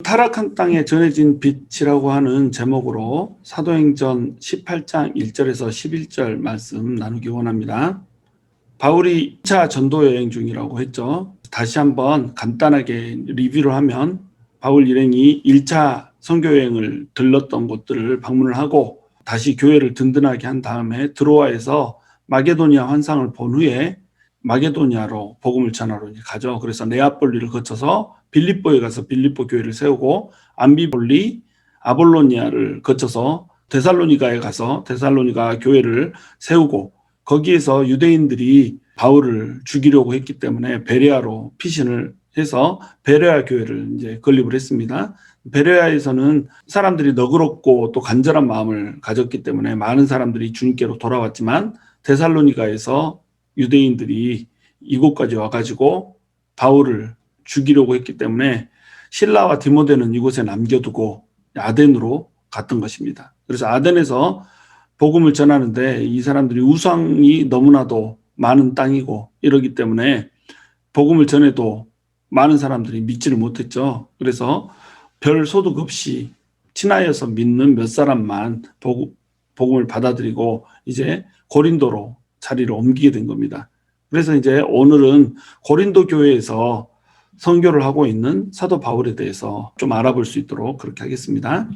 타락한 땅에 전해진 빛이라고 하는 제목으로 사도행전 18장 1절에서 11절 말씀 나누기 원합니다. 바울이 2차 전도 여행 중이라고 했죠. 다시 한번 간단하게 리뷰를 하면 바울 일행이 1차 선교 여행을 들렀던 곳들을 방문을 하고 다시 교회를 든든하게 한 다음에 드로아에서 마게도니아 환상을 본 후에 마게도니아로 복음을 전하러 가죠. 그래서 네아폴리를 거쳐서 빌립보에 가서 빌립보 교회를 세우고 암비볼리, 아볼로니아를 거쳐서 데살로니가에 가서 데살로니가 교회를 세우고 거기에서 유대인들이 바울을 죽이려고 했기 때문에 베레아로 피신을 해서 베레아 교회를 이제 건립을 했습니다. 베레아에서는 사람들이 너그럽고 또 간절한 마음을 가졌기 때문에 많은 사람들이 주님께로 돌아왔지만 데살로니가에서 유대인들이 이곳까지 와가지고 바울을 죽이려고 했기 때문에 실라와 디모데는 이곳에 남겨두고 아덴으로 갔던 것입니다. 그래서 아덴에서 복음을 전하는데 이 사람들이 우상이 너무나도 많은 땅이고 이러기 때문에 복음을 전해도 많은 사람들이 믿지를 못했죠. 그래서 별 소득 없이 친하여서 믿는 몇 사람만 복음을 받아들이고 이제 고린도로 자리를 옮기게 된 겁니다. 그래서 이제 오늘은 고린도 교회에서 선교를 하고 있는 사도 바울에 대해서 좀 알아볼 수 있도록 그렇게 하겠습니다.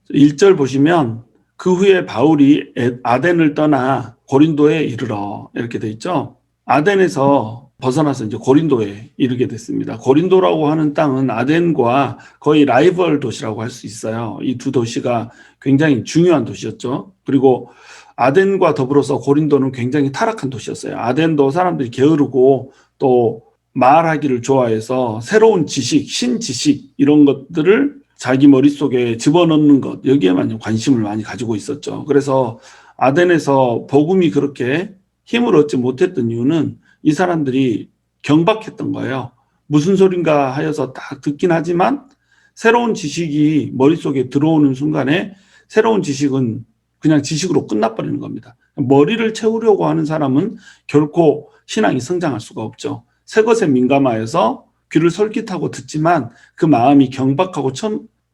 1절 보시면 그 후에 바울이 아덴을 떠나 고린도에 이르러 이렇게 돼 있죠. 아덴에서 벗어나서 이제 고린도에 이르게 됐습니다. 고린도라고 하는 땅은 아덴과 거의 라이벌 도시라고 할 수 있어요. 이 두 도시가 굉장히 중요한 도시였죠. 그리고 아덴과 더불어서 고린도는 굉장히 타락한 도시였어요. 아덴도 사람들이 게으르고 또 말하기를 좋아해서 새로운 지식, 신지식 이런 것들을 자기 머릿속에 집어넣는 것, 여기에만 관심을 많이 가지고 있었죠. 그래서 아덴에서 복음이 그렇게 힘을 얻지 못했던 이유는 이 사람들이 경박했던 거예요. 무슨 소린가 하여서 딱 듣긴 하지만 새로운 지식이 머릿속에 들어오는 순간에 새로운 지식은 그냥 지식으로 끝나버리는 겁니다. 머리를 채우려고 하는 사람은 결코 신앙이 성장할 수가 없죠. 새 것에 민감하여서 귀를 솔깃하고 듣지만 그 마음이 경박하고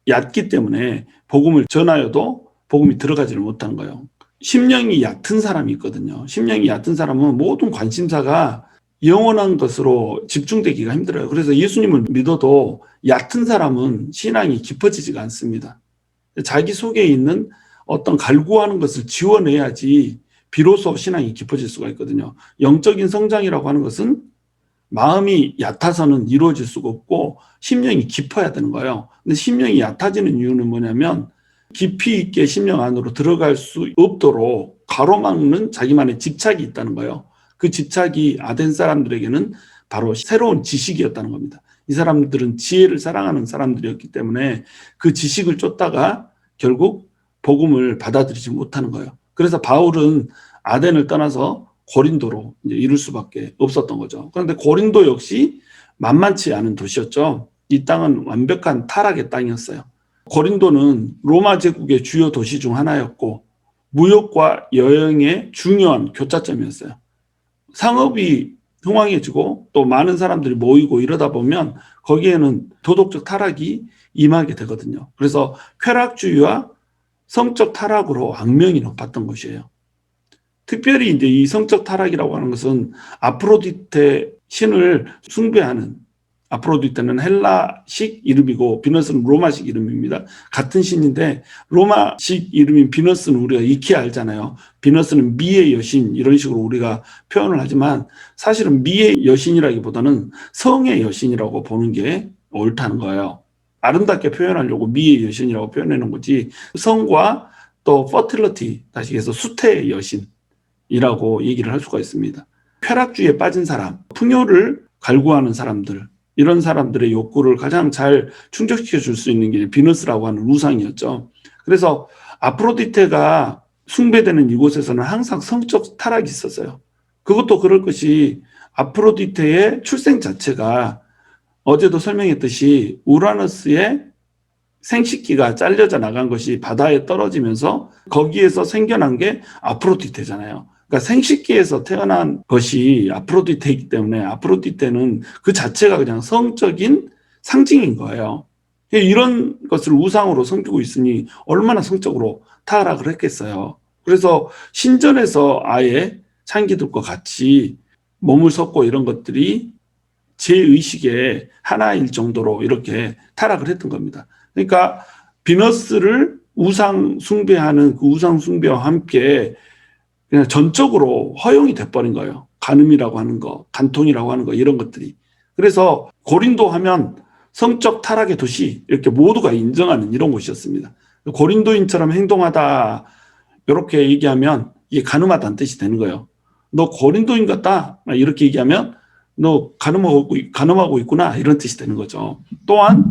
얕기 때문에 복음을 전하여도 복음이 들어가지를 못한 거예요. 심령이 얕은 사람이 있거든요. 심령이 얕은 사람은 모든 관심사가 영원한 것으로 집중되기가 힘들어요. 그래서 예수님을 믿어도 얕은 사람은 신앙이 깊어지지가 않습니다. 자기 속에 있는 어떤 갈구하는 것을 지워내야지 비로소 신앙이 깊어질 수가 있거든요. 영적인 성장이라고 하는 것은 마음이 얕아서는 이루어질 수가 없고 심령이 깊어야 되는 거예요. 근데 심령이 얕아지는 이유는 뭐냐면 깊이 있게 심령 안으로 들어갈 수 없도록 가로막는 자기만의 집착이 있다는 거예요. 그 집착이 아덴 사람들에게는 바로 새로운 지식이었다는 겁니다. 이 사람들은 지혜를 사랑하는 사람들이었기 때문에 그 지식을 쫓다가 결국 복음을 받아들이지 못하는 거예요. 그래서 바울은 아덴을 떠나서 고린도로 이제 이룰 수밖에 없었던 거죠. 그런데 고린도 역시 만만치 않은 도시였죠. 이 땅은 완벽한 타락의 땅이었어요. 고린도는 로마 제국의 주요 도시 중 하나였고 무역과 여행의 중요한 교차점이었어요. 상업이 흥왕해지고 또 많은 사람들이 모이고 이러다 보면 거기에는 도덕적 타락이 임하게 되거든요. 그래서 쾌락주의와 성적 타락으로 악명이 높았던 것이에요. 특별히 이제 이 성적 타락이라고 하는 것은 아프로디테 신을 숭배하는, 아프로디테는 헬라식 이름이고 비너스는 로마식 이름입니다. 같은 신인데 로마식 이름인 비너스는 우리가 익히 알잖아요. 비너스는 미의 여신 이런 식으로 우리가 표현을 하지만 사실은 미의 여신이라기보다는 성의 여신이라고 보는 게 옳다는 거예요. 아름답게 표현하려고 미의 여신이라고 표현하는 거지 성과 또 퍼틸러티, 다시 해서 수태의 여신이라고 얘기를 할 수가 있습니다. 쾌락주의에 빠진 사람, 풍요를 갈구하는 사람들, 이런 사람들의 욕구를 가장 잘 충족시켜 줄 수 있는 게 비너스라고 하는 우상이었죠. 그래서 아프로디테가 숭배되는 이곳에서는 항상 성적 타락이 있었어요. 그것도 그럴 것이 아프로디테의 출생 자체가 어제도 설명했듯이 우라노스의 생식기가 잘려져 나간 것이 바다에 떨어지면서 거기에서 생겨난 게 아프로디테잖아요. 그러니까 생식기에서 태어난 것이 아프로디테이기 때문에 아프로디테는 그 자체가 그냥 성적인 상징인 거예요. 이런 것을 우상으로 섬기고 있으니 얼마나 성적으로 타락을 했겠어요. 그래서 신전에서 아예 창기들과 같이 몸을 섞고 이런 것들이 제 의식의 하나일 정도로 이렇게 타락을 했던 겁니다. 그러니까 비너스를 우상 숭배하는 그 우상 숭배와 함께 그냥 전적으로 허용이 돼버린 거예요. 간음이라고 하는 거, 간통이라고 하는 거, 이런 것들이. 그래서 고린도 하면 성적 타락의 도시, 이렇게 모두가 인정하는 이런 곳이었습니다. 고린도인처럼 행동하다, 이렇게 얘기하면 이게 간음하다는 뜻이 되는 거예요. 너 고린도인 같다, 이렇게 얘기하면 너 간음하고 있구나, 이런 뜻이 되는 거죠. 또한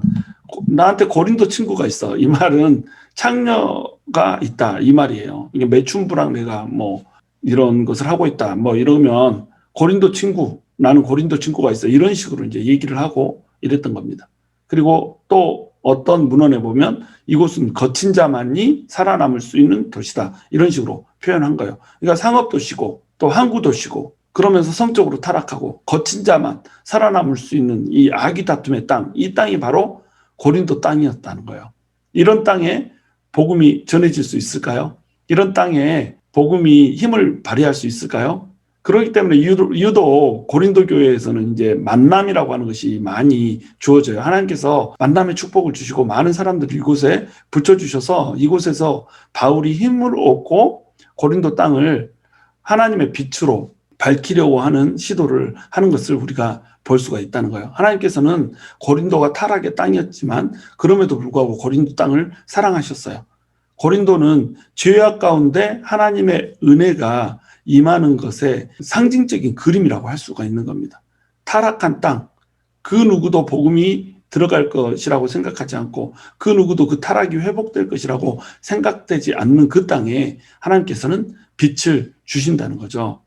나한테 고린도 친구가 있어. 이 말은 창녀가 있다, 이 말이에요. 이게 매춘부랑 내가 뭐 이런 것을 하고 있다, 뭐 이러면 고린도 친구, 나는 고린도 친구가 있어, 이런 식으로 이제 얘기를 하고 이랬던 겁니다. 그리고 또 어떤 문헌에 보면 이곳은 거친 자만이 살아남을 수 있는 도시다, 이런 식으로 표현한 거예요. 그러니까 상업도시고 또 항구도시고 그러면서 성적으로 타락하고 거친 자만 살아남을 수 있는 이 아기 다툼의 땅, 이 땅이 바로 고린도 땅이었다는 거예요. 이런 땅에 복음이 전해질 수 있을까요? 이런 땅에 복음이 힘을 발휘할 수 있을까요? 그렇기 때문에 유독 고린도 교회에서는 이제 만남이라고 하는 것이 많이 주어져요. 하나님께서 만남의 축복을 주시고 많은 사람들을 이곳에 붙여주셔서 이곳에서 바울이 힘을 얻고 고린도 땅을 하나님의 빛으로 밝히려고 하는 시도를 하는 것을 우리가 볼 수가 있다는 거예요. 하나님께서는 고린도가 타락의 땅이었지만 그럼에도 불구하고 고린도 땅을 사랑하셨어요. 고린도는 죄악 가운데 하나님의 은혜가 임하는 것의 상징적인 그림이라고 할 수가 있는 겁니다. 타락한 땅, 그 누구도 복음이 들어갈 것이라고 생각하지 않고 그 누구도 그 타락이 회복될 것이라고 생각되지 않는 그 땅에 하나님께서는 빛을 주신다는 거죠.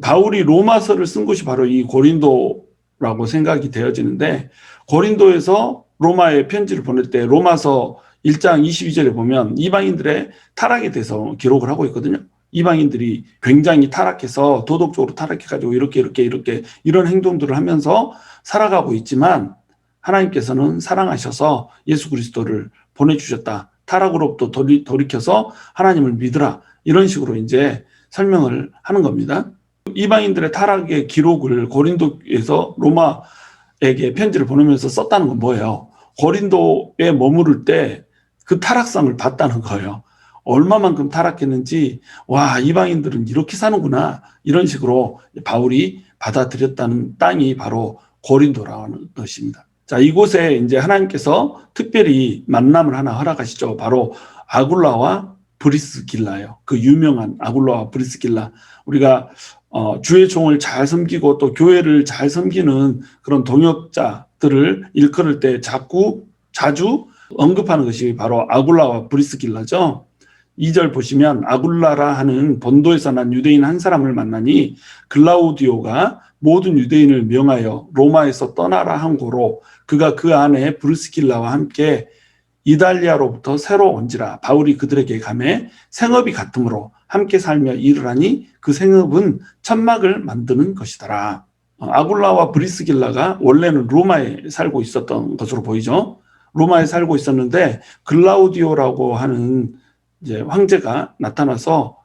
바울이 로마서를 쓴 곳이 바로 이 고린도라고 생각이 되어지는데, 고린도에서 로마에 편지를 보낼 때 로마서 1장 22절에 보면 이방인들의 타락에 대해서 기록을 하고 있거든요. 이방인들이 굉장히 타락해서 도덕적으로 타락해가지고 이렇게 이런 행동들을 하면서 살아가고 있지만 하나님께서는 사랑하셔서 예수 그리스도를 보내주셨다. 타락으로부터 돌이켜서 하나님을 믿으라. 이런 식으로 이제 설명을 하는 겁니다. 이방인들의 타락의 기록을 고린도에서 로마에게 편지를 보내면서 썼다는 건 뭐예요? 고린도에 머무를 때 그 타락상을 봤다는 거예요. 얼마만큼 타락했는지, 와, 이방인들은 이렇게 사는구나, 이런 식으로 바울이 받아들였다는 땅이 바로 고린도라는 것입니다. 자, 이곳에 이제 하나님께서 특별히 만남을 하나 허락하시죠. 바로 아굴라와 브리스길라예요. 그 유명한 아굴라와 브리스길라. 우리가 주의 종을 잘 섬기고 또 교회를 잘 섬기는 그런 동역자들을 일컬을 때 자주 언급하는 것이 바로 아굴라와 브리스길라죠. 2절 보시면 아굴라라 하는 본도에서 난 유대인 한 사람을 만나니 글라우디오가 모든 유대인을 명하여 로마에서 떠나라 한 고로 그가 그 안에 브리스길라와 함께 이달리아로부터 새로 온지라. 바울이 그들에게 가매 생업이 같으므로 함께 살며 일을 하니 그 생업은 천막을 만드는 것이더라. 아굴라와 브리스길라가 원래는 로마에 살고 있었던 것으로 보이죠. 로마에 살고 있었는데 글라우디오라고 하는 이제 황제가 나타나서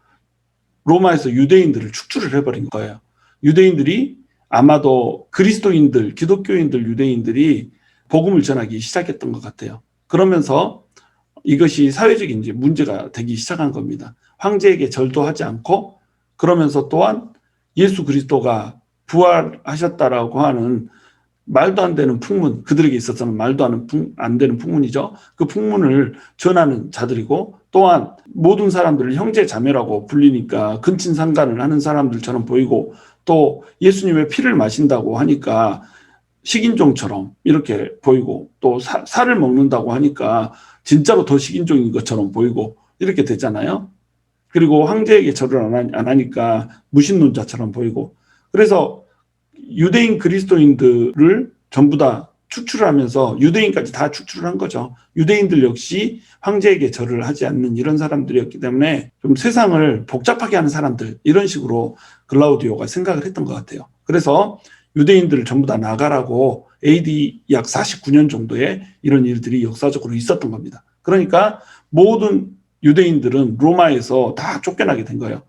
로마에서 유대인들을 축출을 해버린 거예요. 유대인들이 아마도 그리스도인들, 기독교인들, 유대인들이 복음을 전하기 시작했던 것 같아요. 그러면서 이것이 사회적인 이제 문제가 되기 시작한 겁니다. 황제에게 절도 하지 않고, 그러면서 또한 예수 그리스도가 부활하셨다라고 하는 말도 안 되는 풍문, 그들에게 있어서는 말도 안 되는 풍문이죠. 그 풍문을 전하는 자들이고, 또한 모든 사람들을 형제 자매라고 불리니까 근친상간을 하는 사람들처럼 보이고, 또 예수님의 피를 마신다고 하니까 식인종처럼 이렇게 보이고, 또 살을 먹는다고 하니까 진짜로 더 식인종인 것처럼 보이고 이렇게 되잖아요. 그리고 황제에게 절을 안 하니까 무신론자처럼 보이고, 그래서 유대인 그리스도인들을 전부 다 축출을 하면서 유대인까지 다 축출을 한 거죠. 유대인들 역시 황제에게 절을 하지 않는 이런 사람들이었기 때문에 좀 세상을 복잡하게 하는 사람들, 이런 식으로 글라우디오가 생각을 했던 것 같아요. 그래서 유대인들을 전부 다 나가라고 AD 약 49년 정도에 이런 일들이 역사적으로 있었던 겁니다. 그러니까 모든 유대인들은 로마에서 다 쫓겨나게 된 거예요.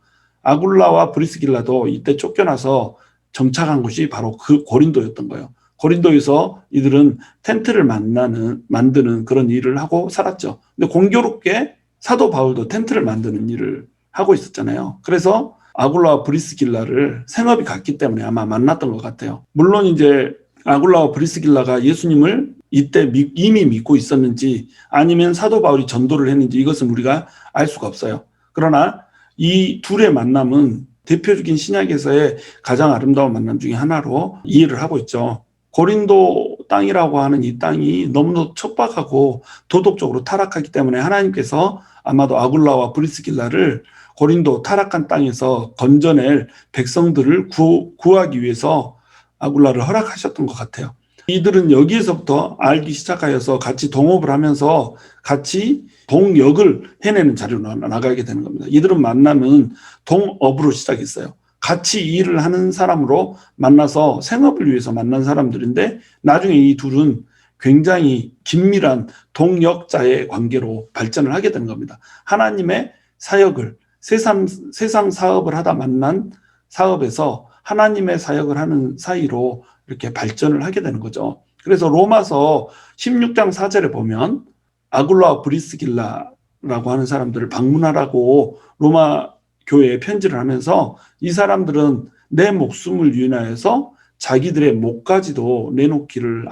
아굴라와 브리스길라도 이때 쫓겨나서 정착한 곳이 바로 그 고린도였던 거예요. 고린도에서 이들은 텐트를 만드는 그런 일을 하고 살았죠. 근데 공교롭게 사도 바울도 텐트를 만드는 일을 하고 있었잖아요. 그래서 아굴라와 브리스길라를 생업이 같기 때문에 아마 만났던 것 같아요. 물론 이제 아굴라와 브리스길라가 예수님을 이때 이미 믿고 있었는지 아니면 사도 바울이 전도를 했는지 이것은 우리가 알 수가 없어요. 그러나 이 둘의 만남은 대표적인 신약에서의 가장 아름다운 만남 중에 하나로 이해를 하고 있죠. 고린도 땅이라고 하는 이 땅이 너무도 척박하고 도덕적으로 타락하기 때문에 하나님께서 아마도 아굴라와 브리스길라를 고린도 타락한 땅에서 건져낼 백성들을 구하기 위해서 아굴라를 허락하셨던 것 같아요. 이들은 여기에서부터 알기 시작하여서 같이 동업을 하면서 같이 동역을 해내는 자리로 나가게 되는 겁니다. 이들은 만남은 동업으로 시작했어요. 같이 일을 하는 사람으로 만나서 생업을 위해서 만난 사람들인데 나중에 이 둘은 굉장히 긴밀한 동역자의 관계로 발전을 하게 되는 겁니다. 하나님의 사역을 세상 사업을 하다 만난 사업에서 하나님의 사역을 하는 사이로 이렇게 발전을 하게 되는 거죠. 그래서 로마서 16장 4절에 보면 아굴라와 브리스길라라고 하는 사람들을 방문하라고 로마 교회에 편지를 하면서 이 사람들은 내 목숨을 위하여서 자기들의 목까지도 내놓기를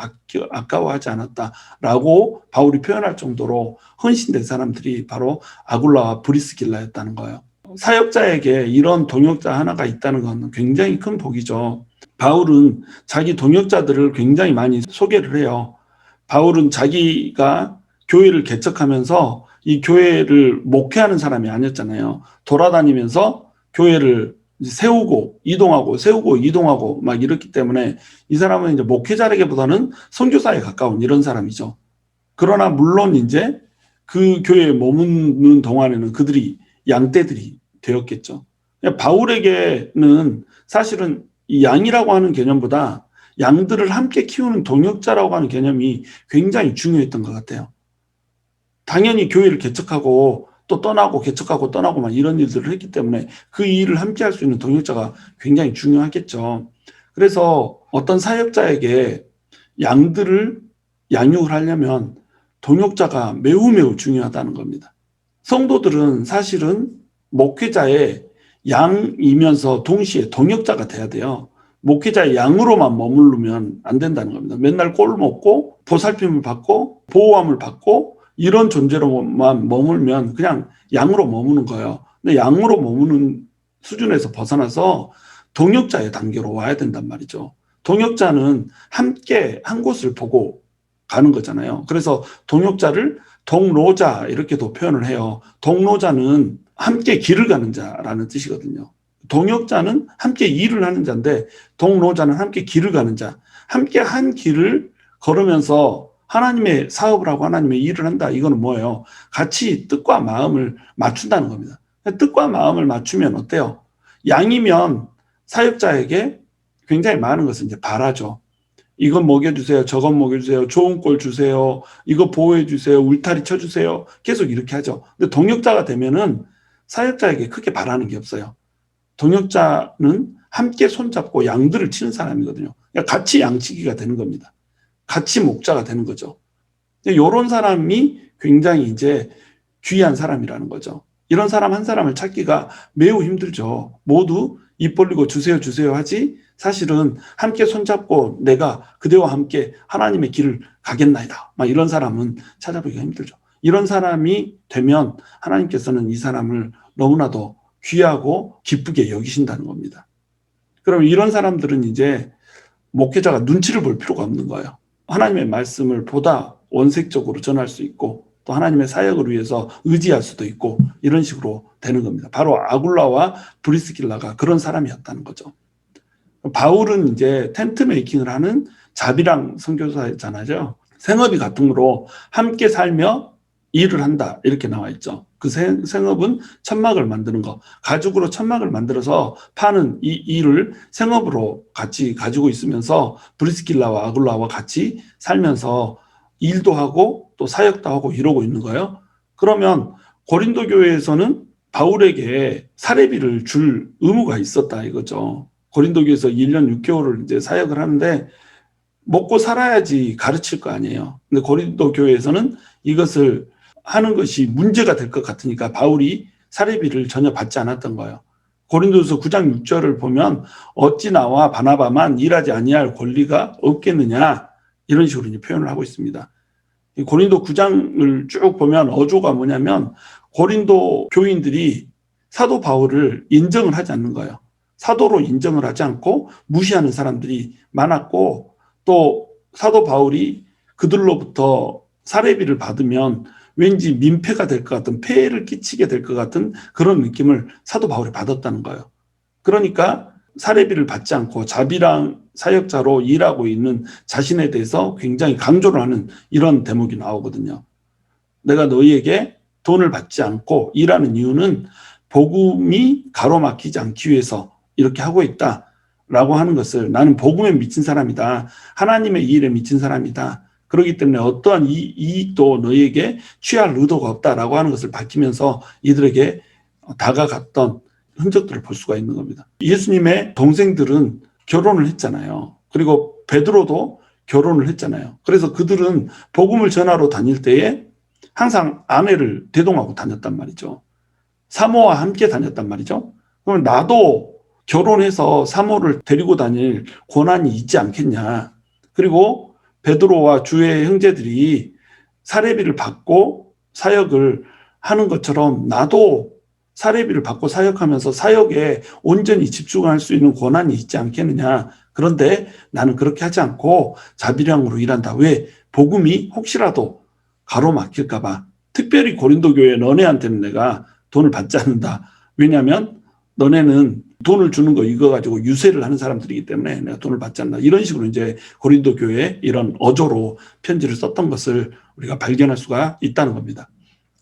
아까워하지 않았다라고 바울이 표현할 정도로 헌신된 사람들이 바로 아굴라와 브리스길라였다는 거예요. 사역자에게 이런 동역자 하나가 있다는 건 굉장히 큰 복이죠. 바울은 자기 동역자들을 굉장히 많이 소개를 해요. 바울은 자기가 교회를 개척하면서 이 교회를 목회하는 사람이 아니었잖아요. 돌아다니면서 교회를 세우고 이동하고 세우고 이동하고 막 이렇기 때문에 이 사람은 이제 목회자라기보다는 선교사에 가까운 이런 사람이죠. 그러나 물론 이제 그 교회에 머무는 동안에는 그들이 양떼들이 되었겠죠. 바울에게는 사실은 이 양이라고 하는 개념보다 양들을 함께 키우는 동역자라고 하는 개념이 굉장히 중요했던 것 같아요. 당연히 교회를 개척하고 또 떠나고 개척하고 떠나고 막 이런 일들을 했기 때문에 그 일을 함께 할 수 있는 동역자가 굉장히 중요하겠죠. 그래서 어떤 사역자에게 양들을 양육을 하려면 동역자가 매우 매우 중요하다는 겁니다. 성도들은 사실은 목회자의 양이면서 동시에 동역자가 돼야 돼요. 목회자의 양으로만 머무르면 안 된다는 겁니다. 맨날 꼴 먹고 보살핌을 받고 보호함을 받고 이런 존재로만 머물면 그냥 양으로 머무는 거예요. 근데 양으로 머무는 수준에서 벗어나서 동역자의 단계로 와야 된단 말이죠. 동역자는 함께 한 곳을 보고 가는 거잖아요. 그래서 동역자를 동로자 이렇게도 표현을 해요. 동로자는 함께 길을 가는 자라는 뜻이거든요. 동역자는 함께 일을 하는 자인데 동로자는 함께 길을 가는 자. 함께 한 길을 걸으면서 하나님의 사업을 하고 하나님의 일을 한다. 이거는 뭐예요? 같이 뜻과 마음을 맞춘다는 겁니다. 뜻과 마음을 맞추면 어때요? 양이면 사역자에게 굉장히 많은 것을 이제 바라죠. 이건 먹여주세요. 저건 먹여주세요. 좋은 꼴 주세요. 이거 보호해주세요. 울타리 쳐주세요. 계속 이렇게 하죠. 근데 동역자가 되면은 사역자에게 크게 바라는 게 없어요. 동역자는 함께 손잡고 양들을 치는 사람이거든요. 그러니까 같이 양치기가 되는 겁니다. 같이 목자가 되는 거죠. 이런 사람이 굉장히 이제 귀한 사람이라는 거죠. 이런 사람 한 사람을 찾기가 매우 힘들죠. 모두 입 벌리고 주세요 주세요 하지 사실은 함께 손잡고 내가 그대와 함께 하나님의 길을 가겠나이다. 막 이런 사람은 찾아보기가 힘들죠. 이런 사람이 되면 하나님께서는 이 사람을 너무나도 귀하고 기쁘게 여기신다는 겁니다. 그럼 이런 사람들은 이제 목회자가 눈치를 볼 필요가 없는 거예요. 하나님의 말씀을 보다 원색적으로 전할 수 있고 또 하나님의 사역을 위해서 의지할 수도 있고 이런 식으로 되는 겁니다. 바로 아굴라와 브리스길라가 그런 사람이었다는 거죠. 바울은 이제 텐트 메이킹을 하는 자비랑 선교사였잖아요. 생업이 같은 거로 함께 살며 일을 한다 이렇게 나와 있죠. 그 생업은 천막을 만드는 거, 가죽으로 천막을 만들어서 파는 이 일을 생업으로 같이 가지고 있으면서 브리스길라와 아굴라와 같이 살면서 일도 하고 또 사역도 하고 이러고 있는 거예요. 그러면 고린도 교회에서는 바울에게 사례비를 줄 의무가 있었다 이거죠. 고린도 교회에서 1년 6개월을 이제 사역을 하는데 먹고 살아야지 가르칠 거 아니에요. 근데 고린도 교회에서는 이것을 하는 것이 문제가 될 것 같으니까 바울이 사례비를 전혀 받지 않았던 거예요. 고린도서 9장 6절을 보면 어찌 나와 바나바만 일하지 아니할 권리가 없겠느냐 이런 식으로 이제 표현을 하고 있습니다. 고린도 9장을 쭉 보면 어조가 뭐냐면 고린도 교인들이 사도 바울을 인정을 하지 않는 거예요. 사도로 인정을 하지 않고 무시하는 사람들이 많았고 또 사도 바울이 그들로부터 사례비를 받으면 왠지 민폐가 될 것 같은 폐해를 끼치게 될 것 같은 그런 느낌을 사도 바울이 받았다는 거예요. 그러니까 사례비를 받지 않고 자비랑 사역자로 일하고 있는 자신에 대해서 굉장히 강조를 하는 이런 대목이 나오거든요. 내가 너희에게 돈을 받지 않고 일하는 이유는 복음이 가로막히지 않기 위해서 이렇게 하고 있다라고 하는 것을 나는 복음에 미친 사람이다. 하나님의 이 일에 미친 사람이다. 그렇기 때문에 어떠한 이익도 너희에게 취할 의도가 없다라고 하는 것을 밝히면서 이들에게 다가갔던 흔적들을 볼 수가 있는 겁니다. 예수님의 동생들은 결혼을 했잖아요. 그리고 베드로도 결혼을 했잖아요. 그래서 그들은 복음을 전하러 다닐 때에 항상 아내를 대동하고 다녔단 말이죠. 사모와 함께 다녔단 말이죠. 그럼 나도 결혼해서 사모를 데리고 다닐 권한이 있지 않겠냐. 그리고 베드로와 주의 형제들이 사례비를 받고 사역을 하는 것처럼 나도 사례비를 받고 사역하면서 사역에 온전히 집중할 수 있는 권한이 있지 않겠느냐. 그런데 나는 그렇게 하지 않고 자비량으로 일한다. 왜? 복음이 혹시라도 가로막힐까 봐. 특별히 고린도 교회 너네한테는 내가 돈을 받지 않는다. 왜냐하면 너네는 돈을 주는 거 이거 가지고 유세를 하는 사람들이기 때문에 내가 돈을 받지 않는다. 이런 식으로 이제 고린도 교회에 이런 어조로 편지를 썼던 것을 우리가 발견할 수가 있다는 겁니다.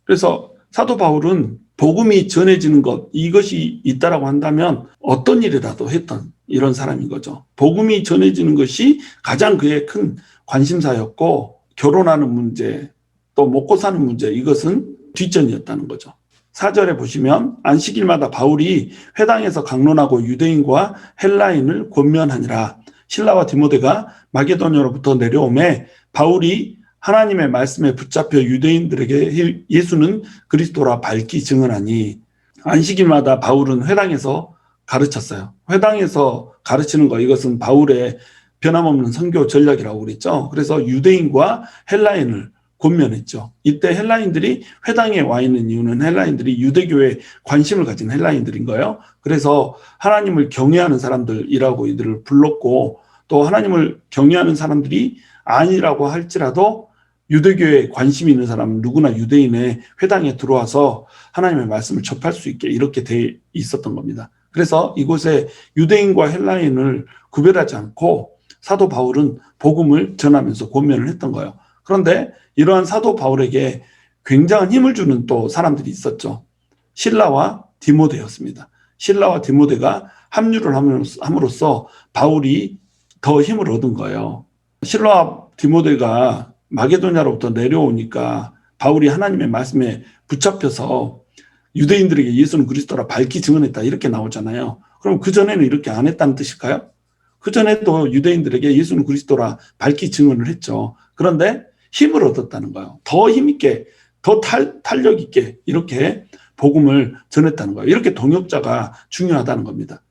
그래서 사도 바울은 복음이 전해지는 것 이것이 있다라고 한다면 어떤 일이라도 했던 이런 사람인 거죠. 복음이 전해지는 것이 가장 그의 큰 관심사였고 결혼하는 문제 또 먹고 사는 문제 이것은 뒷전이었다는 거죠. 4절에 보시면 안식일마다 바울이 회당에서 강론하고 유대인과 헬라인을 권면하니라. 실라와 디모데가 마게도냐로부터 내려오매 바울이 하나님의 말씀에 붙잡혀 유대인들에게 예수는 그리스도라 밝히 증언하니. 안식일마다 바울은 회당에서 가르쳤어요. 회당에서 가르치는 거 이것은 바울의 변함없는 선교 전략이라고 그랬죠. 그래서 유대인과 헬라인을 권면했죠. 이때 헬라인들이 회당에 와 있는 이유는 헬라인들이 유대교에 관심을 가진 헬라인들인 거예요. 그래서 하나님을 경외하는 사람들이라고 이들을 불렀고 또 하나님을 경외하는 사람들이 아니라고 할지라도 유대교에 관심이 있는 사람 누구나 유대인의 회당에 들어와서 하나님의 말씀을 접할 수 있게 이렇게 돼 있었던 겁니다. 그래서 이곳에 유대인과 헬라인을 구별하지 않고 사도 바울은 복음을 전하면서 권면을 했던 거예요. 그런데 이러한 사도 바울에게 굉장한 힘을 주는 또 사람들이 있었죠. 실라와 디모데였습니다. 실라와 디모데가 합류를 함으로써 바울이 더 힘을 얻은 거예요. 실라와 디모데가 마게도냐로부터 내려오니까 바울이 하나님의 말씀에 붙잡혀서 유대인들에게 예수는 그리스도라 밝히 증언했다 이렇게 나오잖아요. 그럼 그전에는 이렇게 안 했다는 뜻일까요? 그전에도 유대인들에게 예수는 그리스도라 밝히 증언을 했죠. 그런데 힘을 얻었다는 거예요. 더 힘있게, 더 탄력 있게 이렇게 복음을 전했다는 거예요. 이렇게 동역자가 중요하다는 겁니다.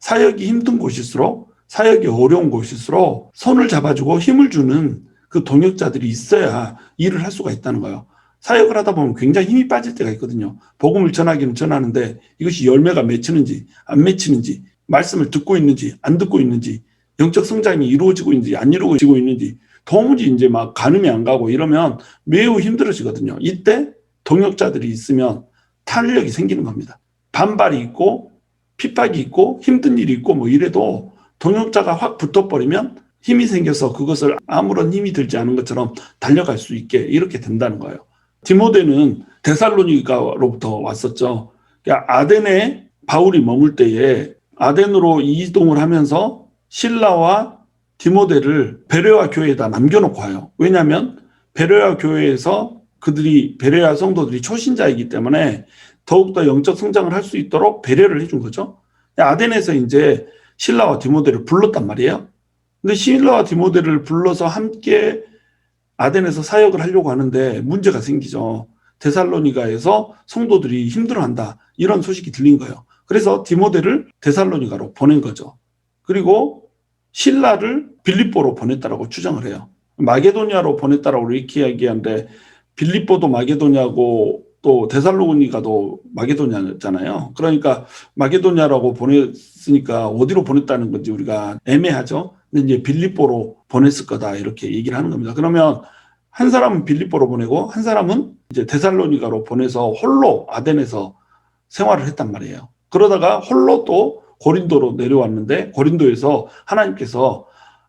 사역이 힘든 곳일수록, 사역이 어려운 곳일수록 손을 잡아주고 힘을 주는 그 동역자들이 있어야 일을 할 수가 있다는 거예요. 사역을 하다 보면 굉장히 힘이 빠질 때가 있거든요. 복음을 전하기는 전하는데 이것이 열매가 맺히는지 안 맺히는지 말씀을 듣고 있는지 안 듣고 있는지 영적 성장이 이루어지고 있는지 안 이루어지고 있는지 도무지 이제 막 가늠이 안 가고 이러면 매우 힘들어지거든요. 이때 동역자들이 있으면 탄력이 생기는 겁니다. 반발이 있고 핍박이 있고 힘든 일이 있고 뭐 이래도 동역자가 확 붙어버리면 힘이 생겨서 그것을 아무런 힘이 들지 않은 것처럼 달려갈 수 있게 이렇게 된다는 거예요. 디모데는 데살로니가로부터 왔었죠. 그러니까 아덴에 바울이 머물 때에 아덴으로 이동을 하면서 실라와 디모데를 베레아 교회에다 남겨놓고 와요. 왜냐하면 베레아 교회에서 베레아 성도들이 초신자이기 때문에 더욱더 영적 성장을 할 수 있도록 배려를 해준 거죠. 아덴에서 이제 실라와 디모데를 불렀단 말이에요. 근데 실라와 디모데를 불러서 함께 아덴에서 사역을 하려고 하는데 문제가 생기죠. 데살로니가에서 성도들이 힘들어한다. 이런 소식이 들린 거예요. 그래서 디모데를 데살로니가로 보낸 거죠. 그리고 실라를 빌립보로 보냈다라고 주장을 해요. 마게도냐로 보냈다라고 이렇게 이야기하는데 빌립보도 마게도냐고 또 데살로니가도 마게도냐잖아요. 그러니까 마게도냐라고 보냈으니까 어디로 보냈다는 건지 우리가 애매하죠. 근데 이제 빌립보로 보냈을 거다 이렇게 얘기를 하는 겁니다. 그러면 한 사람은 빌립보로 보내고 한 사람은 이제 데살로니가로 보내서 홀로 아덴에서 생활을 했단 말이에요. 그러다가 홀로 또 고린도로 내려왔는데 고린도에서 하나님께서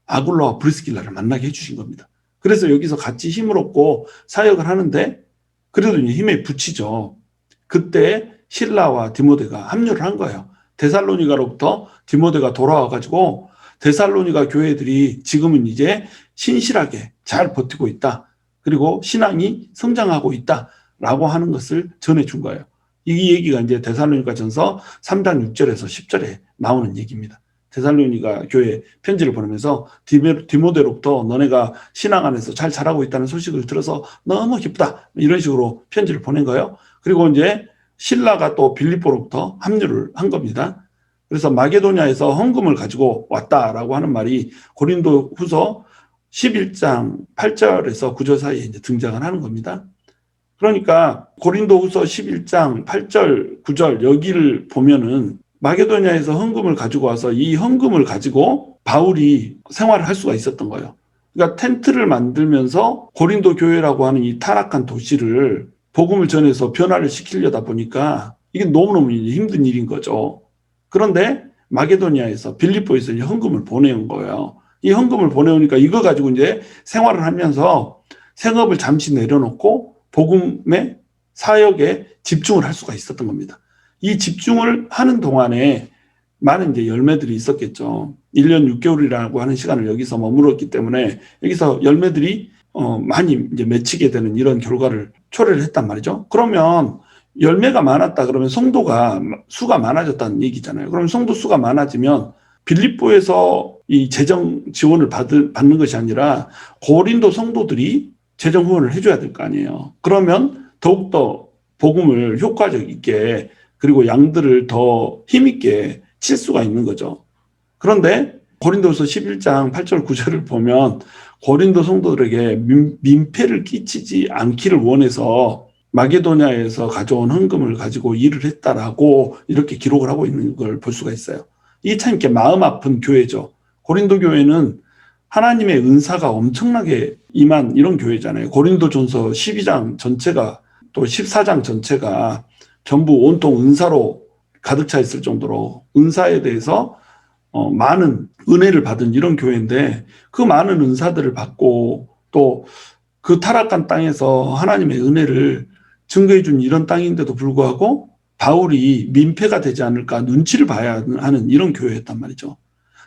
아굴라와 브리스길라를 만나게 해주신 겁니다. 그래서 여기서 같이 힘을 얻고 사역을 하는데 그래도 이제 힘에 부치죠. 그때 실라와 디모데가 합류를 한 거예요. 데살로니가로부터 디모데가 돌아와가지고 데살로니가 교회들이 지금은 이제 신실하게 잘 버티고 있다. 그리고 신앙이 성장하고 있다라고 하는 것을 전해준 거예요. 이 얘기가 이제 데살로니가 전서 3장 6절에서 10절에 나오는 얘기입니다. 데살로니가 교회 편지를 보내면서 디모데로부터 너네가 신앙 안에서 잘 자라고 있다는 소식을 들어서 너무 기쁘다. 이런 식으로 편지를 보낸 거예요. 그리고 이제 실라가 또 빌립보로부터 합류를 한 겁니다. 그래서 마게도냐에서 헌금을 가지고 왔다라고 하는 말이 고린도 후서 11장 8절에서 9절 사이에 이제 등장을 하는 겁니다. 그러니까 고린도 후서 11장 8절, 9절 여기를 보면은 마게도냐에서 헌금을 가지고 와서 이 헌금을 가지고 바울이 생활을 할 수가 있었던 거예요. 그러니까 텐트를 만들면서 고린도 교회라고 하는 이 타락한 도시를 복음을 전해서 변화를 시키려다 보니까 이게 너무너무 힘든 일인 거죠. 그런데 마게도냐에서 빌립보에서 이제 헌금을 보내온 거예요. 이 헌금을 보내오니까 이거 가지고 이제 생활을 하면서 생업을 잠시 내려놓고 복음의 사역에 집중을 할 수가 있었던 겁니다. 이 집중을 하는 동안에 많은 이제 열매들이 있었겠죠. 1년 6개월이라고 하는 시간을 여기서 머물렀기 때문에 여기서 열매들이 많이 이제 맺히게 되는 이런 결과를 초래를 했단 말이죠. 그러면 열매가 많았다 그러면 성도가 수가 많아졌다는 얘기잖아요. 그러면 성도 수가 많아지면 빌립보에서 이 재정 지원을 받는 것이 아니라 고린도 성도들이 재정 후원을 해줘야 될 거 아니에요. 그러면 더욱더 복음을 효과적 있게 그리고 양들을 더 힘있게 칠 수가 있는 거죠. 그런데 고린도서 11장 8절 9절을 보면 고린도 성도들에게 민폐를 끼치지 않기를 원해서 마게도냐에서 가져온 헌금을 가지고 일을 했다라고 이렇게 기록을 하고 있는 걸 볼 수가 있어요. 이 참 이렇게 마음 아픈 교회죠. 고린도 교회는 하나님의 은사가 엄청나게 임한 이런 교회잖아요. 고린도전서 12장 전체가 또 14장 전체가 전부 온통 은사로 가득 차 있을 정도로 은사에 대해서 많은 은혜를 받은 이런 교회인데 그 많은 은사들을 받고 또 그 타락한 땅에서 하나님의 은혜를 증거해 준 이런 땅인데도 불구하고 바울이 민폐가 되지 않을까 눈치를 봐야 하는 이런 교회였단 말이죠.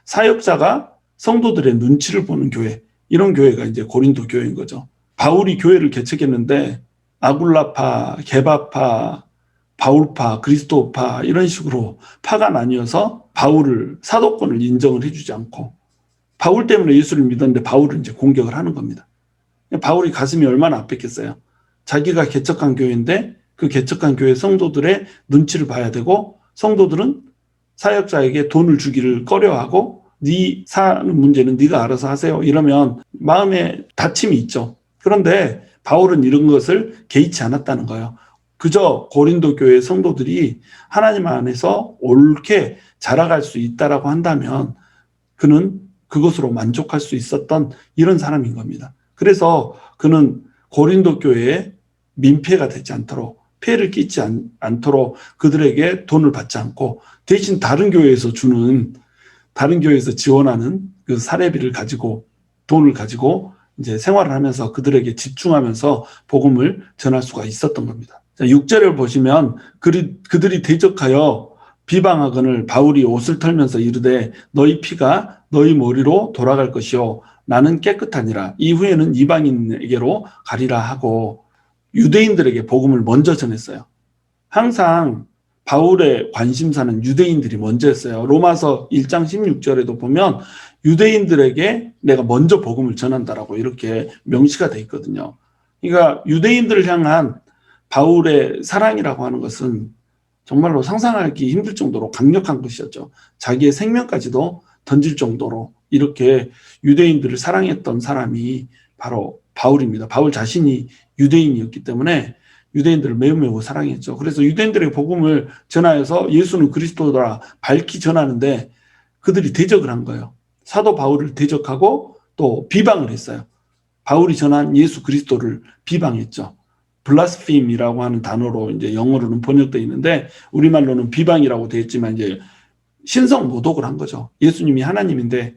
사역자가 성도들의 눈치를 보는 교회, 이런 교회가 이제 고린도 교회인 거죠. 바울이 교회를 개척했는데 아굴라파, 게바파, 바울파, 그리스도파 이런 식으로 파가 나뉘어서 바울을 사도권을 인정을 해주지 않고 바울 때문에 예수를 믿었는데 바울을 이제 공격을 하는 겁니다. 바울이 가슴이 얼마나 아팠겠어요. 자기가 개척한 교회인데 그 개척한 교회 성도들의 눈치를 봐야 되고 성도들은 사역자에게 돈을 주기를 꺼려하고 네 사는 문제는 네가 알아서 하세요. 이러면 마음에 다침이 있죠. 그런데 바울은 이런 것을 개의치 않았다는 거예요. 그저 고린도 교회 성도들이 하나님 안에서 옳게 자라갈 수 있다라고 한다면 그는 그것으로 만족할 수 있었던 이런 사람인 겁니다. 그래서 그는 고린도 교회에 민폐가 되지 않도록 폐해를 끼치지 않도록 그들에게 돈을 받지 않고 대신 다른 교회에서 지원하는 그 사례비를 가지고 돈을 가지고 이제 생활을 하면서 그들에게 집중하면서 복음을 전할 수가 있었던 겁니다. 6절을 보시면 그들이 대적하여 비방하거늘 바울이 옷을 털면서 이르되 너희 피가 너희 머리로 돌아갈 것이요 나는 깨끗하니라. 이후에는 이방인에게로 가리라 하고 유대인들에게 복음을 먼저 전했어요. 항상 바울의 관심사는 유대인들이 먼저였어요. 로마서 1장 16절에도 보면 유대인들에게 내가 먼저 복음을 전한다라고 이렇게 명시가 돼 있거든요. 그러니까 유대인들을 향한 바울의 사랑이라고 하는 것은 정말로 상상하기 힘들 정도로 강력한 것이었죠. 자기의 생명까지도 던질 정도로 이렇게 유대인들을 사랑했던 사람이 바로 바울입니다. 바울 자신이 유대인이었기 때문에 유대인들을 매우 사랑했죠. 그래서 유대인들에게 복음을 전하여서 예수는 그리스도라 밝히 전하는데 그들이 대적을 한 거예요. 사도 바울을 대적하고 또 비방을 했어요. 바울이 전한 예수 그리스도를 비방했죠. 블라스피임이라고 하는 단어로 이제 영어로는 번역되어 있는데 우리말로는 비방이라고 되어 있지만 이제 신성 모독을 한 거죠. 예수님이 하나님인데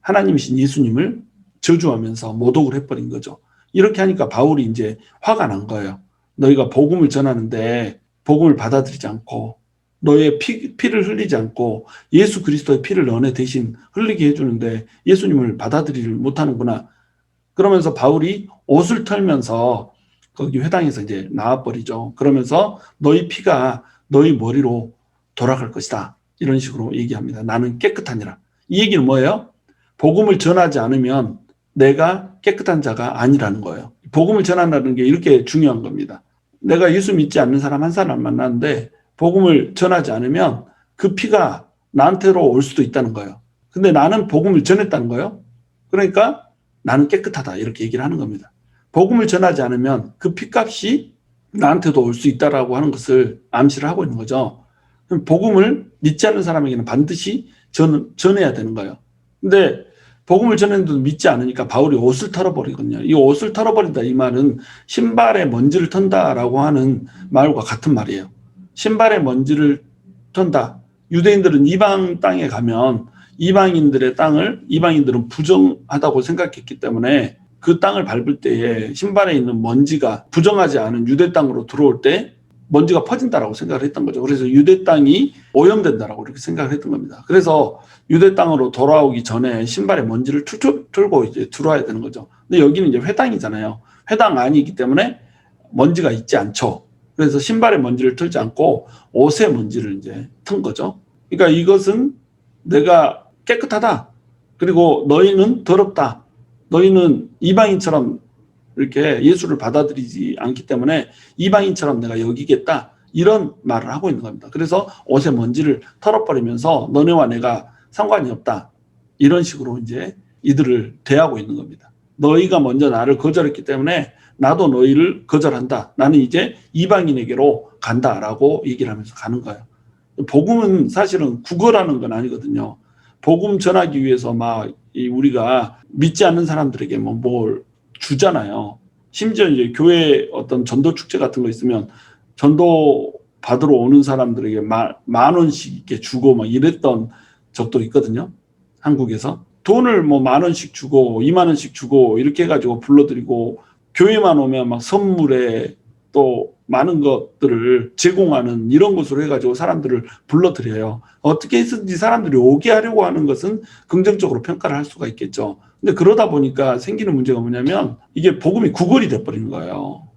하나님이신 예수님을 저주하면서 모독을 해버린 거죠. 이렇게 하니까 바울이 이제 화가 난 거예요. 너희가 복음을 전하는데 복음을 받아들이지 않고 너의 피를 흘리지 않고 예수 그리스도의 피를 너네 대신 흘리게 해주는데 예수님을 받아들이지 못하는구나. 그러면서 바울이 옷을 털면서 거기 회당에서 이제 나와버리죠. 그러면서 너희 피가 너희 머리로 돌아갈 것이다. 이런 식으로 얘기합니다. 나는 깨끗하니라. 이 얘기는 뭐예요? 복음을 전하지 않으면 내가 깨끗한 자가 아니라는 거예요. 복음을 전한다는 게 이렇게 중요한 겁니다. 내가 예수 믿지 않는 사람 한 사람 만났는데 복음을 전하지 않으면 그 피가 나한테로 올 수도 있다는 거예요. 근데 나는 복음을 전했다는 거예요. 그러니까 나는 깨끗하다 이렇게 얘기를 하는 겁니다. 복음을 전하지 않으면 그 피값이 나한테도 올 수 있다라고 하는 것을 암시를 하고 있는 거죠. 복음을 믿지 않는 사람에게는 반드시 전해야 되는 거예요. 근데 복음을 전했는데도 믿지 않으니까 바울이 옷을 털어버리거든요. 이 옷을 털어버린다 이 말은 신발에 먼지를 턴다라고 하는 말과 같은 말이에요. 신발에 먼지를 턴다. 유대인들은 이방 땅에 가면 이방인들의 땅을 이방인들은 부정하다고 생각했기 때문에 그 땅을 밟을 때에 신발에 있는 먼지가 부정하지 않은 유대 땅으로 들어올 때 먼지가 퍼진다라고 생각을 했던 거죠. 그래서 유대 땅이 오염된다라고 이렇게 생각을 했던 겁니다. 그래서 유대 땅으로 돌아오기 전에 신발에 먼지를 털고 이제 들어와야 되는 거죠. 근데 여기는 이제 회당이잖아요. 회당 안이기 때문에 먼지가 있지 않죠. 그래서 신발에 먼지를 털지 않고 옷에 먼지를 이제 턴 거죠. 그러니까 이것은 내가 깨끗하다. 그리고 너희는 더럽다. 너희는 이방인처럼 이렇게 예수를 받아들이지 않기 때문에 이방인처럼 내가 여기겠다. 이런 말을 하고 있는 겁니다. 그래서 옷에 먼지를 털어버리면서 너네와 내가 상관이 없다. 이런 식으로 이제 이들을 대하고 있는 겁니다. 너희가 먼저 나를 거절했기 때문에 나도 너희를 거절한다. 나는 이제 이방인에게로 간다라고 얘기를 하면서 가는 거예요. 복음은 사실은 국어라는 건 아니거든요. 복음 전하기 위해서 막 우리가 믿지 않는 사람들에게 뭘 주잖아요. 심지어 이제 교회 어떤 전도 축제 같은 거 있으면 전도 받으러 오는 사람들에게 만 원씩 이렇게 주고 막 이랬던 적도 있거든요. 한국에서 돈을 만 원씩 주고 2만 원씩 주고 이렇게 해가지고 불러드리고 교회만 오면 막 선물에 또 많은 것들을 제공하는 이런 것으로 해가지고 사람들을 불러드려요. 어떻게 해서든지 사람들이 오게 하려고 하는 것은 긍정적으로 평가를 할 수가 있겠죠. 근데 그러다 보니까 생기는 문제가 뭐냐면 이게 복음이 구걸이 돼버리는 거예요.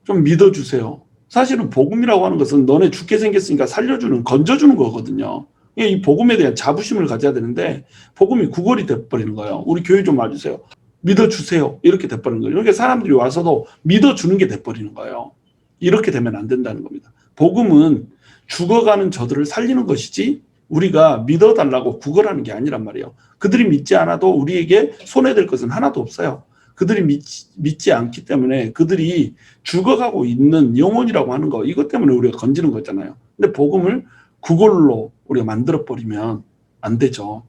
좀 믿어주세요. 사실은 복음이라고 하는 것은 너네 죽게 생겼으니까 살려주는, 건져주는 거거든요. 이 복음에 대한 자부심을 가져야 되는데 복음이 구걸이 돼버리는 거예요. 우리 교회 좀 와주세요. 믿어주세요. 이렇게 돼버리는 거예요. 이렇게 사람들이 와서도 믿어주는 게 돼버리는 거예요. 이렇게 되면 안 된다는 겁니다. 복음은 죽어가는 저들을 살리는 것이지 우리가 믿어달라고 구걸하는 게 아니란 말이에요. 그들이 믿지 않아도 우리에게 손해될 것은 하나도 없어요. 그들이 믿지 않기 때문에 그들이 죽어가고 있는 영혼이라고 하는 거, 이것 때문에 우리가 건지는 거잖아요. 근데 복음을 그걸로 우리가 만들어버리면 안 되죠.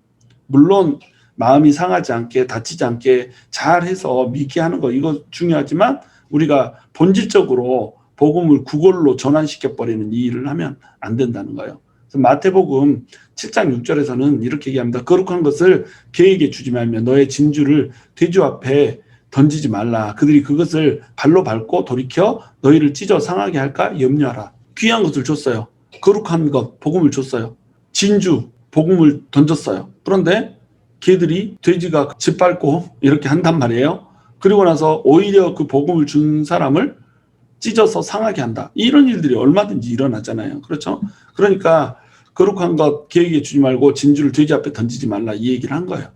물론 마음이 상하지 않게, 다치지 않게 잘해서 믿게 하는 거, 이거 중요하지만 우리가 본질적으로 복음을 그걸로 전환시켜버리는 이 일을 하면 안 된다는 거예요. 그래서 마태복음 7장 6절에서는 이렇게 얘기합니다. 거룩한 것을 개에게 주지 말며 너의 진주를 돼지 앞에 던지지 말라. 그들이 그것을 발로 밟고 돌이켜 너희를 찢어 상하게 할까 염려하라. 귀한 것을 줬어요. 거룩한 것, 복음을 줬어요. 진주, 복음을 던졌어요. 그런데 걔들이 돼지가 짓밟고 이렇게 한단 말이에요. 그리고 나서 오히려 그 복음을 준 사람을 찢어서 상하게 한다. 이런 일들이 얼마든지 일어나잖아요. 그렇죠? 그러니까 거룩한 것 계획에 주지 말고 진주를 돼지 앞에 던지지 말라 이 얘기를 한 거예요.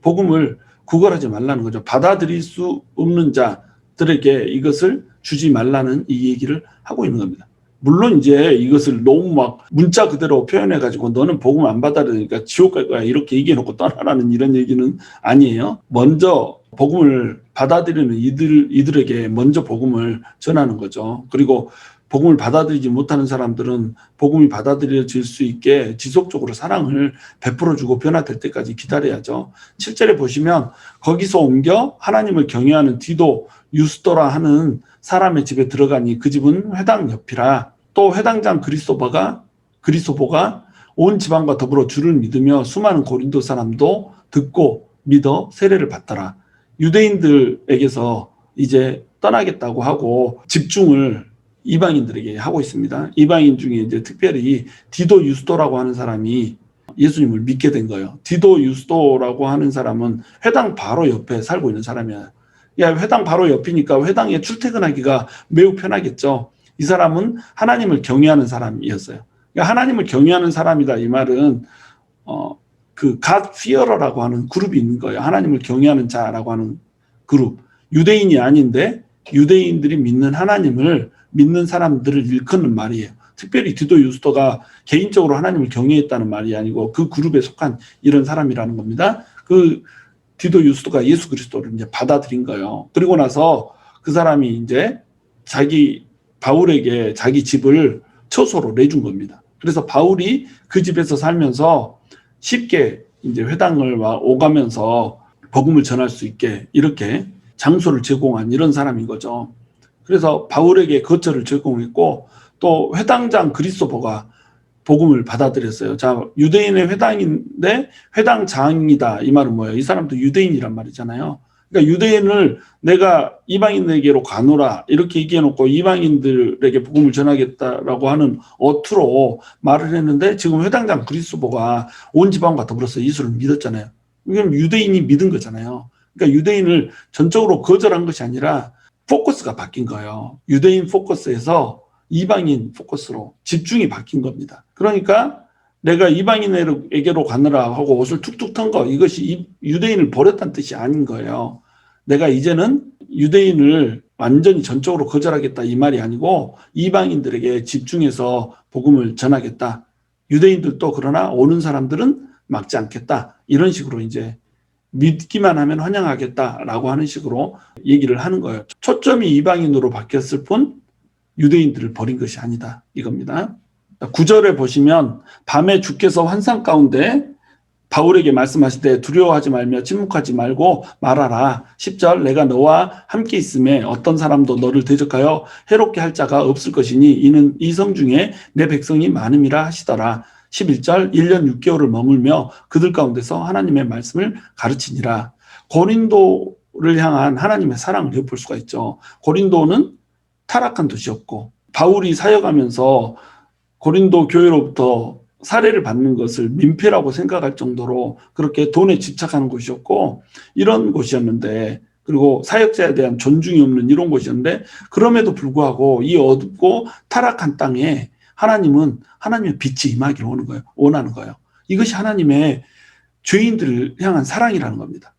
복음을 구걸하지 말라는 거죠. 받아들일 수 없는 자들에게 이것을 주지 말라는 이 얘기를 하고 있는 겁니다. 물론 이제 이것을 너무 막 문자 그대로 표현해가지고 너는 복음 안 받아들이니까 지옥 갈 거야 이렇게 얘기해놓고 떠나라는 이런 얘기는 아니에요. 먼저 복음을 받아들이는 이들에게 먼저 복음을 전하는 거죠. 그리고 복음을 받아들이지 못하는 사람들은 복음이 받아들여질 수 있게 지속적으로 사랑을 베풀어주고 변화될 때까지 기다려야죠. 7절에 보시면 거기서 옮겨 하나님을 경외하는 디도 유스도라 하는 사람의 집에 들어가니 그 집은 회당 옆이라. 또 회당장 그리스도보가 온 지방과 더불어 주를 믿으며 수많은 고린도 사람도 듣고 믿어 세례를 받더라. 유대인들에게서 이제 떠나겠다고 하고 집중을 이방인들에게 하고 있습니다. 이방인 중에 이제 특별히 디도 유스도라고 하는 사람이 예수님을 믿게 된 거예요. 디도 유스도라고 하는 사람은 회당 바로 옆에 살고 있는 사람이에요. 회당 바로 옆이니까 회당에 출퇴근하기가 매우 편하겠죠. 이 사람은 하나님을 경외하는 사람이었어요. 그러니까 하나님을 경외하는 사람이다 이 말은 그 God fearer라고 하는 그룹이 있는 거예요. 하나님을 경외하는 자라고 하는 그룹. 유대인이 아닌데 유대인들이 믿는 하나님을 믿는 사람들을 일컫는 말이에요. 특별히 디도 유스도가 개인적으로 하나님을 경외했다는 말이 아니고 그 그룹에 속한 이런 사람이라는 겁니다. 그 디도 유스도가 예수 그리스도를 이제 받아들인 거예요. 그리고 나서 그 사람이 이제 바울에게 자기 집을 처소로 내준 겁니다. 그래서 바울이 그 집에서 살면서 쉽게 이제 회당을 오가면서 복음을 전할 수 있게 이렇게 장소를 제공한 이런 사람인 거죠. 그래서 바울에게 거처를 제공했고 또 회당장 그리스도보가 복음을 받아들였어요. 자, 유대인의 회당인데 회당장이다. 이 말은 뭐예요? 이 사람도 유대인이란 말이잖아요. 그러니까 유대인을 내가 이방인에게로 가노라 이렇게 얘기해놓고 이방인들에게 복음을 전하겠다라고 하는 어투로 말을 했는데 지금 회당장 그리스도보가 온 지방과 더불어서 예수를 믿었잖아요. 이건 유대인이 믿은 거잖아요. 그러니까 유대인을 전적으로 거절한 것이 아니라 포커스가 바뀐 거예요. 유대인 포커스에서 이방인 포커스로 집중이 바뀐 겁니다. 그러니까 내가 이방인에게로 가느라 하고 옷을 툭툭 턴 거 이것이 유대인을 버렸다는 뜻이 아닌 거예요. 내가 이제는 유대인을 완전히 전적으로 거절하겠다 이 말이 아니고 이방인들에게 집중해서 복음을 전하겠다. 유대인들도 그러나 오는 사람들은 막지 않겠다. 이런 식으로 이제 믿기만 하면 환영하겠다라고 하는 식으로 얘기를 하는 거예요. 초점이 이방인으로 바뀌었을 뿐 유대인들을 버린 것이 아니다 이겁니다. 9절에 보시면 밤에 주께서 환상 가운데 바울에게 말씀하시되 두려워하지 말며 침묵하지 말고 말하라. 10절 내가 너와 함께 있음에 어떤 사람도 너를 대적하여 해롭게 할 자가 없을 것이니 이는 이 성 중에 내 백성이 많음이라 하시더라. 11절 1년 6개월을 머물며 그들 가운데서 하나님의 말씀을 가르치니라. 고린도를 향한 하나님의 사랑을 엿볼 수가 있죠. 고린도는 타락한 도시였고 바울이 사역하면서 고린도 교회로부터 사례를 받는 것을 민폐라고 생각할 정도로 그렇게 돈에 집착하는 곳이었고 이런 곳이었는데 그리고 사역자에 대한 존중이 없는 이런 곳이었는데 그럼에도 불구하고 이 어둡고 타락한 땅에 하나님은 하나님의 빛이 임하기를 원하는 거예요. 이것이 하나님의 죄인들을 향한 사랑이라는 겁니다.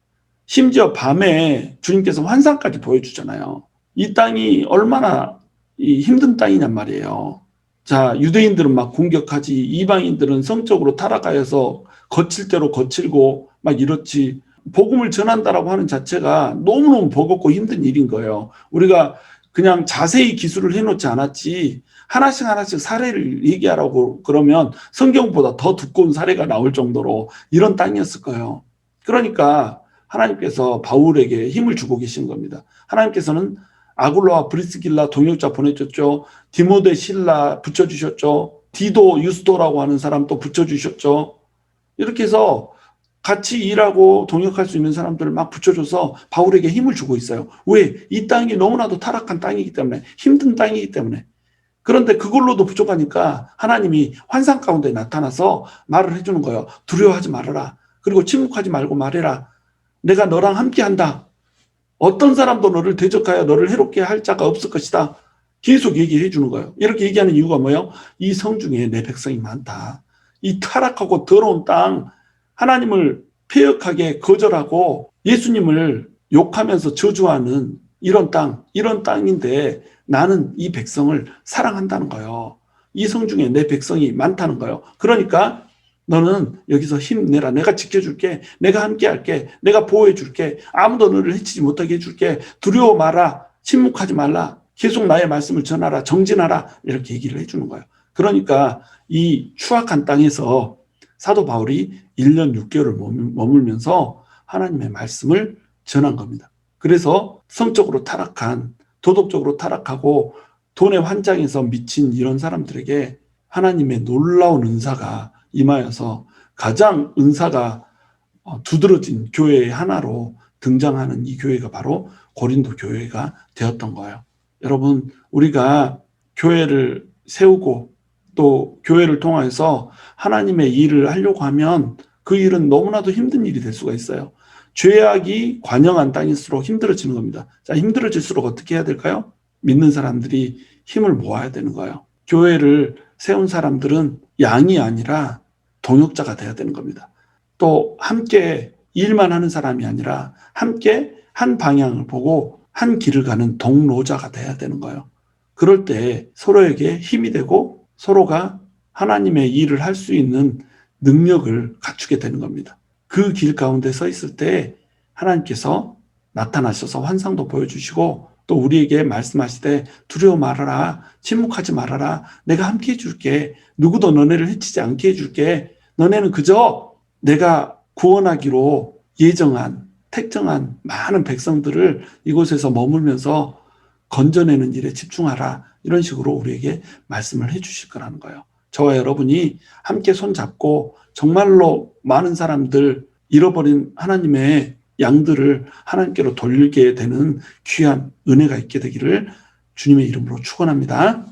심지어 밤에 주님께서 환상까지 보여주잖아요. 이 땅이 얼마나 힘든 땅이냔 말이에요. 자, 유대인들은 막 공격하지 이방인들은 성적으로 타락하여서 거칠 대로 거칠고 막 이렇지 복음을 전한다라고 하는 자체가 너무너무 버겁고 힘든 일인 거예요. 우리가 그냥 자세히 기술을 해놓지 않았지 하나씩 사례를 얘기하라고 그러면 성경보다 더 두꺼운 사례가 나올 정도로 이런 땅이었을 거예요. 그러니까 하나님께서 바울에게 힘을 주고 계신 겁니다. 하나님께서는 아굴라와 브리스길라 동역자 보내줬죠. 디모데 실라 붙여주셨죠. 디도 유스도라고 하는 사람 또 붙여주셨죠. 이렇게 해서 같이 일하고 동역할 수 있는 사람들을 막 붙여줘서 바울에게 힘을 주고 있어요. 왜? 이 땅이 너무나도 타락한 땅이기 때문에, 힘든 땅이기 때문에. 그런데 그걸로도 부족하니까 하나님이 환상 가운데 나타나서 말을 해주는 거예요. 두려워하지 말아라. 그리고 침묵하지 말고 말해라. 내가 너랑 함께 한다. 어떤 사람도 너를 대적하여 너를 해롭게 할 자가 없을 것이다. 계속 얘기해 주는 거예요. 이렇게 얘기하는 이유가 뭐예요? 이 성중에 내 백성이 많다. 이 타락하고 더러운 땅, 하나님을 폐역하게 거절하고 예수님을 욕하면서 저주하는 이런 땅인데 나는 이 백성을 사랑한다는 거예요. 이 성중에 내 백성이 많다는 거예요. 그러니까 너는 여기서 힘내라. 내가 지켜줄게. 내가 함께할게. 내가 보호해줄게. 아무도 너를 해치지 못하게 해줄게. 두려워 마라. 침묵하지 말라. 계속 나의 말씀을 전하라. 정진하라. 이렇게 얘기를 해주는 거예요. 그러니까 이 추악한 땅에서 사도 바울이 1년 6개월을 머물면서 하나님의 말씀을 전한 겁니다. 그래서 성적으로 타락한, 도덕적으로 타락하고 돈의 환장에서 미친 이런 사람들에게 하나님의 놀라운 은사가 임하여서 가장 은사가 두드러진 교회의 하나로 등장하는 이 교회가 바로 고린도 교회가 되었던 거예요. 여러분, 우리가 교회를 세우고 또 교회를 통해서 하나님의 일을 하려고 하면 그 일은 너무나도 힘든 일이 될 수가 있어요. 죄악이 관영한 땅일수록 힘들어지는 겁니다. 자, 힘들어질수록 어떻게 해야 될까요? 믿는 사람들이 힘을 모아야 되는 거예요. 교회를 세운 사람들은 양이 아니라 동역자가 돼야 되는 겁니다. 또 함께 일만 하는 사람이 아니라 함께 한 방향을 보고 한 길을 가는 동로자가 돼야 되는 거예요. 그럴 때 서로에게 힘이 되고 서로가 하나님의 일을 할 수 있는 능력을 갖추게 되는 겁니다. 그 길 가운데 서 있을 때 하나님께서 나타나셔서 환상도 보여주시고 또 우리에게 말씀하시되 두려워 말아라. 침묵하지 말아라. 내가 함께 해줄게. 누구도 너네를 해치지 않게 해줄게. 너네는 그저 내가 구원하기로 예정한 택정한 많은 백성들을 이곳에서 머물면서 건져내는 일에 집중하라. 이런 식으로 우리에게 말씀을 해주실 거라는 거예요. 저와 여러분이 함께 손잡고 정말로 많은 사람들 잃어버린 하나님의 양들을 하나님께로 돌리게 되는 귀한 은혜가 있게 되기를 주님의 이름으로 축원합니다.